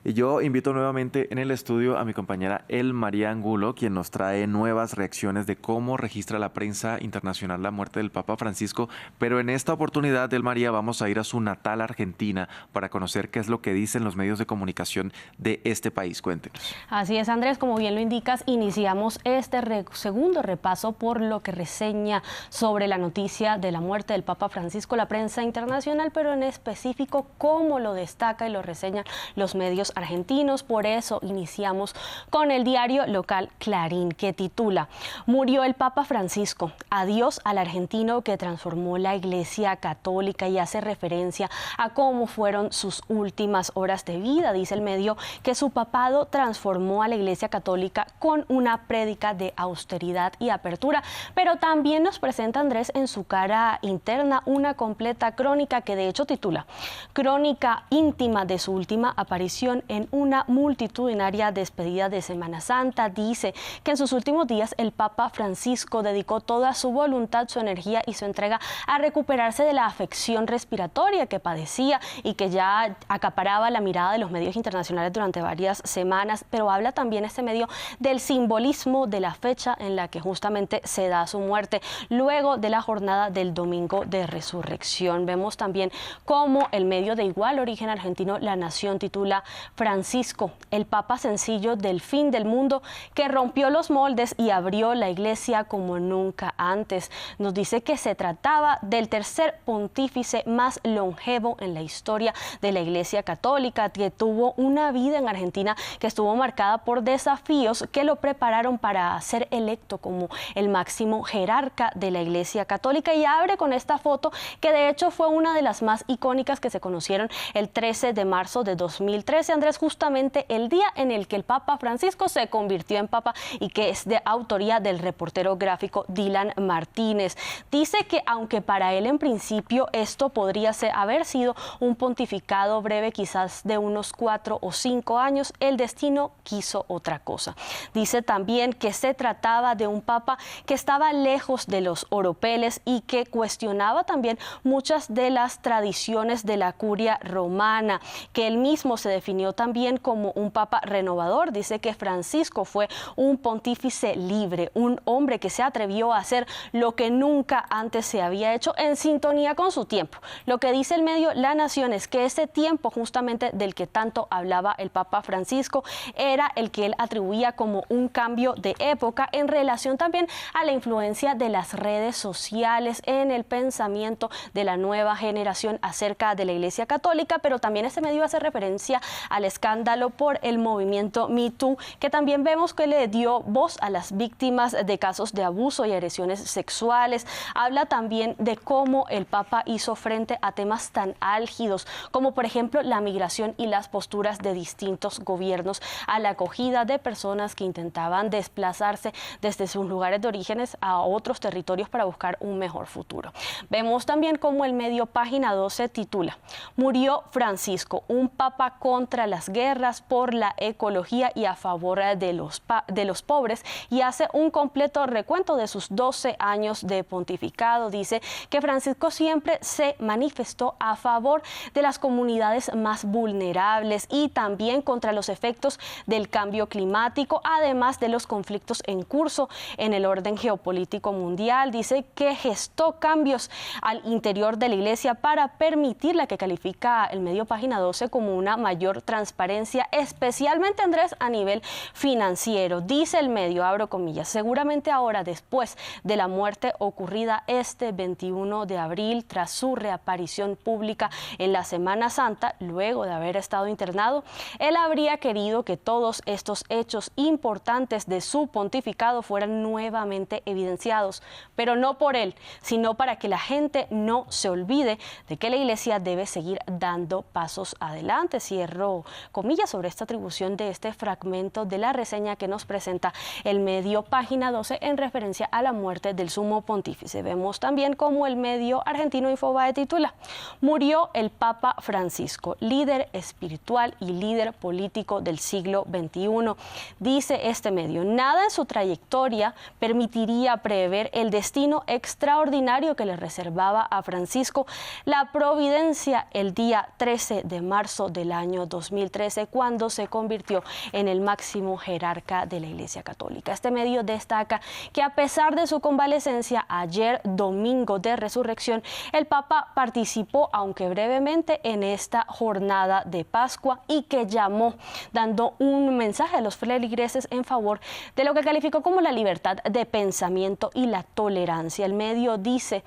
Y yo invito nuevamente en el estudio a mi compañera El María Angulo, quien nos trae nuevas reacciones de cómo registra la prensa internacional la muerte del Papa Francisco. Pero en esta oportunidad, El María, vamos a ir a su natal Argentina para conocer qué es lo que dicen los medios de comunicación de este país. Cuéntenos. Así es, Andrés, como bien lo indicas, iniciamos este segundo repaso por lo que reseña sobre la noticia de la muerte del Papa Francisco la prensa internacional, pero en específico cómo lo destaca y lo reseñan los medios argentinos. Por eso iniciamos con el diario local Clarín, que titula: Murió el Papa Francisco, adiós al argentino que transformó la Iglesia Católica, y hace referencia a cómo fueron sus últimas horas de vida. Dice el medio que su papado transformó a la Iglesia Católica con una prédica de austeridad y apertura, pero también nos presenta, Andrés, en su cara interna una completa crónica que de hecho titula Crónica íntima de su última aparición en una multitudinaria despedida de Semana Santa. Dice que en sus últimos días el Papa Francisco dedicó toda su voluntad, su energía y su entrega a recuperarse de la afección respiratoria que padecía y que ya acaparaba la mirada de los medios internacionales durante varias semanas, pero habla también este medio del simbolismo de la fecha en la que justamente se da su muerte, luego de la jornada del Domingo de Resurrección. Vemos también cómo el medio de igual origen argentino, La Nación, titula Francisco, el Papa sencillo del fin del mundo que rompió los moldes y abrió la Iglesia como nunca antes. Nos dice que se trataba del tercer pontífice más longevo en la historia de la Iglesia Católica, que tuvo una vida en Argentina que estuvo marcada por desafíos que lo prepararon para ser electo como el máximo jerarca de la Iglesia Católica, y abre con esta foto que de hecho fue una de las más icónicas que se conocieron el 13 de marzo de 2013, Andrés, justamente el día en el que el Papa Francisco se convirtió en Papa y que es de autoría del reportero gráfico Dylan Martínez. Dice que aunque para él en principio esto podría haber sido un pontificado breve, quizás de unos 4 o 5 años, el destino quiso otra cosa. Dice también que se trataba de un papa que estaba lejos de los oropeles y que cuestionaba también muchas de las tradiciones de la curia romana, que él mismo se definió también como un papa renovador. Dice que Francisco fue un pontífice libre, un hombre que se atrevió a hacer lo que nunca antes se había hecho, en sintonía con su tiempo. Lo que dice el medio La Nación es que ese tiempo justamente del que tanto hablaba el Papa Francisco era el que él atribuía como un cambio de época en relación también a la influencia de las redes sociales en el pensamiento de la nueva generación acerca de la Iglesia Católica, pero también este medio hace referencia al escándalo por el movimiento Me Too, que también vemos que le dio voz a las víctimas de casos de abuso y agresiones sexuales. Habla también de cómo el Papa hizo frente a temas tan álgidos como por ejemplo la migración y las posturas de distintos gobiernos a la acogida de personas que intentaban desplazarse desde sus lugares de orígenes a otros territorios para buscar un mejor futuro. Vemos también cómo el medio Página 12 titula Murió Francisco, un papa contra las guerras, por la ecología y a favor de los pobres, y hace un completo recuento de sus 12 años de pontificado. Dice que Francisco siempre se manifestó a favor de las comunidades más vulnerables y también contra los efectos del cambio climático, además de los conflictos en curso en el orden geopolítico mundial. Dice que gestó cambios al interior de la Iglesia para permitir la que califica el medio Página 12 como una mayor transparencia, especialmente, Andrés, a nivel financiero. Dice el medio, abro comillas, seguramente ahora, después de la muerte ocurrida este 21 de abril, tras su reaparición pública en la Semana Santa, luego de haber estado internado, él habría querido que todos estos hechos importantes de su pontificado fueran nuevamente evidenciados, pero no por él, sino para que la gente no se olvide de que la Iglesia debe seguir dando pasos adelante. Cierro comillas sobre esta atribución de este fragmento de la reseña que nos presenta el medio Página 12 en referencia a la muerte del sumo pontífice. Vemos también cómo el medio argentino Infobae titula Murió el Papa Francisco, líder espiritual y líder político del siglo XXI. Dice este medio, nada en su trayectoria permitiría prever el destino extraordinario que le reservaba a Francisco la providencia el día 13 de marzo del año 2000. 2013, cuando se convirtió en el máximo jerarca de la Iglesia Católica. Este medio destaca que a pesar de su convalecencia ayer, domingo de resurrección, el Papa participó, aunque brevemente, en esta jornada de Pascua y que llamó, dando un mensaje a los feligreses en favor de lo que calificó como la libertad de pensamiento y la tolerancia. El medio dice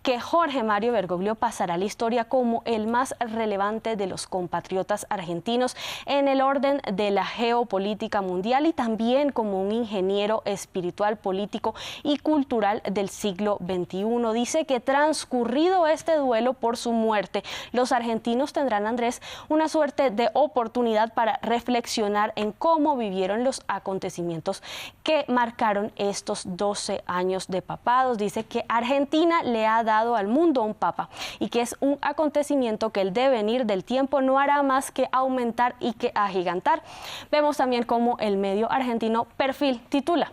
que Jorge Mario Bergoglio pasará a la historia como el más relevante de los compatriotas argentinos en el orden de la geopolítica mundial y también como un ingeniero espiritual, político y cultural del siglo XXI. Dice que transcurrido este duelo por su muerte, los argentinos tendrán, Andrés, una suerte de oportunidad para reflexionar en cómo vivieron los acontecimientos que marcaron estos 12 años de papados. Dice que Argentina le ha dado al mundo un papa y que es un acontecimiento que el devenir del tiempo no hará más que aumentar y que agigantar. Vemos también cómo el medio argentino Perfil titula: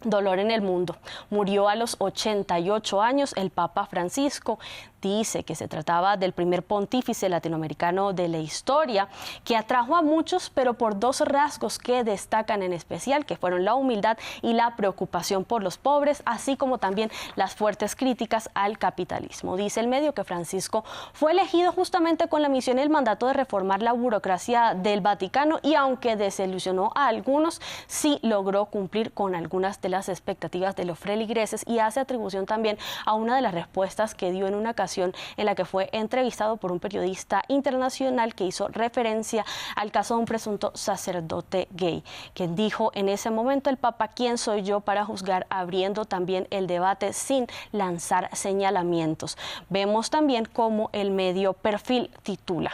Dolor en el mundo. Murió a los 88 años el Papa Francisco. Dice que se trataba del primer pontífice latinoamericano de la historia, que atrajo a muchos, pero por dos rasgos que destacan en especial, que fueron la humildad y la preocupación por los pobres, así como también las fuertes críticas al capitalismo. Dice el medio que Francisco fue elegido justamente con la misión y el mandato de reformar la burocracia del Vaticano y aunque desilusionó a algunos, sí logró cumplir con algunas de las expectativas de los feligreses y hace atribución también a una de las respuestas que dio en una ocasión en la que fue entrevistado por un periodista internacional que hizo referencia al caso de un presunto sacerdote gay, quien dijo en ese momento: el Papa, ¿quién soy yo para juzgar?, abriendo también el debate sin lanzar señalamientos. Vemos también cómo el medio Perfil titula: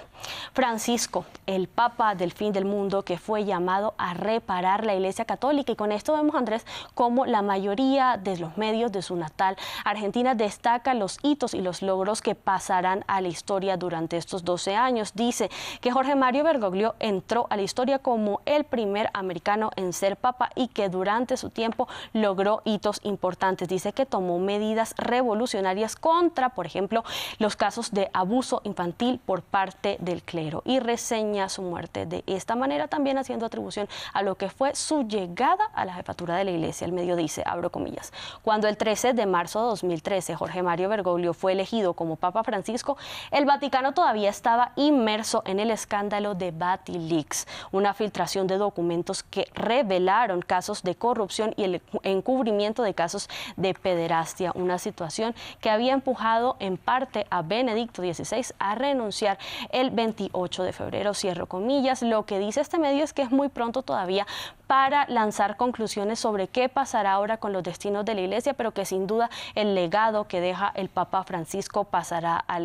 Francisco, el Papa del fin del mundo que fue llamado a reparar la Iglesia Católica. Y con esto vemos, Andrés, cómo la mayoría de los medios de su natal Argentina destaca los hitos y los logros que pasarán a la historia durante estos 12 años. Dice que Jorge Mario Bergoglio entró a la historia como el primer americano en ser papa y que durante su tiempo logró hitos importantes. Dice que tomó medidas revolucionarias contra, por ejemplo, los casos de abuso infantil por parte del clero y reseña su muerte de esta manera, también haciendo atribución a lo que fue su llegada a la jefatura de la Iglesia. El medio dice, abro comillas: cuando el 13 de marzo de 2013 Jorge Mario Bergoglio fue elegido como Papa Francisco, el Vaticano todavía estaba inmerso en el escándalo de Batileaks, una filtración de documentos que revelaron casos de corrupción y el encubrimiento de casos de pederastia, una situación que había empujado en parte a Benedicto XVI a renunciar el 28 de febrero, cierro comillas. Lo que dice este medio es que es muy pronto todavía para lanzar conclusiones sobre qué pasará ahora con los destinos de la Iglesia, pero que sin duda el legado que deja el Papa Francisco pasará a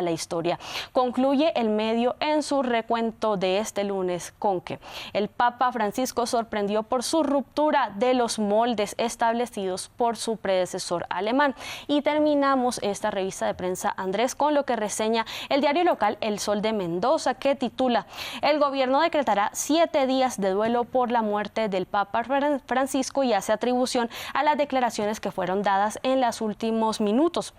la historia. Concluye el medio en su recuento de este lunes con que el Papa Francisco sorprendió por su ruptura de los moldes establecidos por su predecesor alemán. Y terminamos esta revista de prensa, Andrés, con lo que reseña el diario local El Sol de Mendoza, que titula: el gobierno decretará 7 días de duelo por la muerte del Papa Francisco y hace atribución a las declaraciones que fueron dadas en los últimos minutos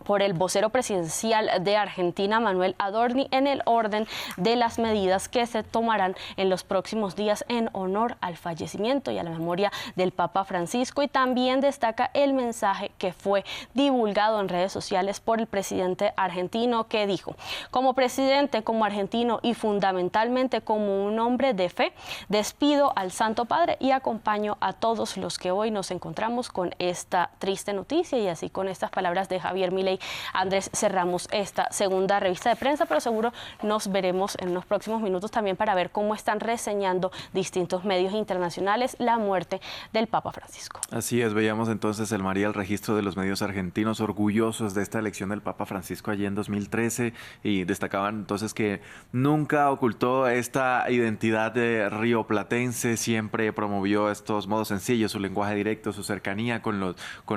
por el vocero presidencial de Argentina, Manuel Adorni, en el orden de las medidas que se tomarán en los próximos días en honor al fallecimiento y a la memoria del Papa Francisco. Y también destaca el mensaje que fue divulgado en redes sociales por el presidente argentino, que dijo: como presidente, como argentino y fundamentalmente como un hombre de fe, despido al Santo Padre y acompaño a todos los que hoy nos encontramos con esta triste noticia. Y así, con estas palabras de Javier Milei, Andrés, cerramos esta segunda revista de prensa, pero seguro nos veremos en los próximos minutos también para ver cómo están reseñando distintos medios internacionales la muerte del Papa Francisco. Así es, veíamos entonces, el María, el registro de los medios argentinos orgullosos de esta elección del Papa Francisco allí en 2013 y destacaban entonces que nunca ocultó esta identidad de rioplatense, siempre promovió estos modos sencillos, su lenguaje directo, su cercanía con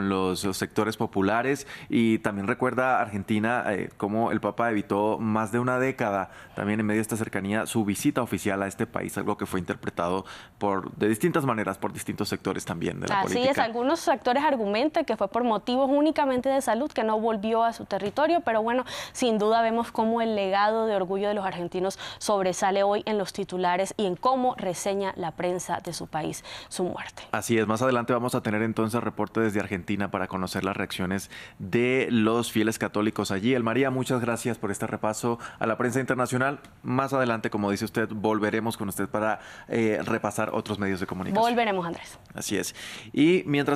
los sectores populares y también también recuerda Argentina cómo el Papa evitó más de una década, también en medio de esta cercanía, su visita oficial a este país, algo que fue interpretado de distintas maneras por distintos sectores también de la política. Así es, algunos sectores argumentan que fue por motivos únicamente de salud que no volvió a su territorio, pero bueno, sin duda vemos cómo el legado de orgullo de los argentinos sobresale hoy en los titulares y en cómo reseña la prensa de su país su muerte. Así es, más adelante vamos a tener entonces reporte desde Argentina para conocer las reacciones de los fieles católicos allí. El María, muchas gracias por este repaso a la prensa internacional. Más adelante, como dice usted, volveremos con usted para repasar otros medios de comunicación. Volveremos, Andrés. Así es. Y mientras